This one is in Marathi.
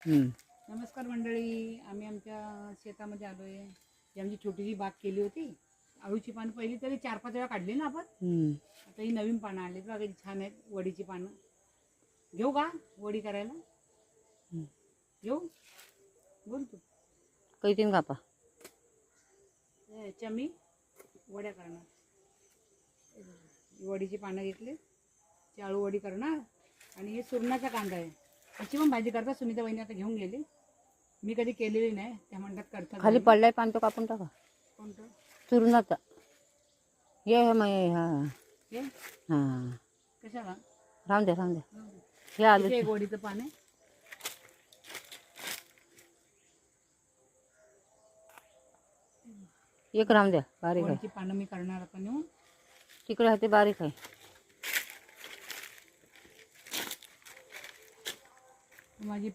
नमस्कार मंडळी, आम्ही आमच्या शेतामध्ये आलो आहे. ही आमची छोटीशी बाग केली होती. अळूची पानं पहिली तरी 4-5 वेळा काढली ना आपण. आता ही नवीन पानं आणली बघा, किती छान आहेत. वडीची पानं घेऊ का वडी करायला? घेऊ, बोल तू. कैतीन कापा याच्या मी वड्या करणार. वडीची पानं घेतली, आळू वडी करणार. आणि हे सुरणाचा कांदा आहे. अशी पण भाजी करतात सुनीता वहिनी, आता घेऊन गेली. मी कधी केलेली नाही, त्या म्हणतात करतात. खाली पडलाय पान तो कापून टाका. कोणतं? चुरणाचा हे हा हे हा कशाला? राहून द्या हे आलू एक वडीचं पान आहे. एक राहून द्या, बारीक आहे. वडीची पानं मी करणार आता नेऊन. तिकडे आहे ते बारीक आहे. माझी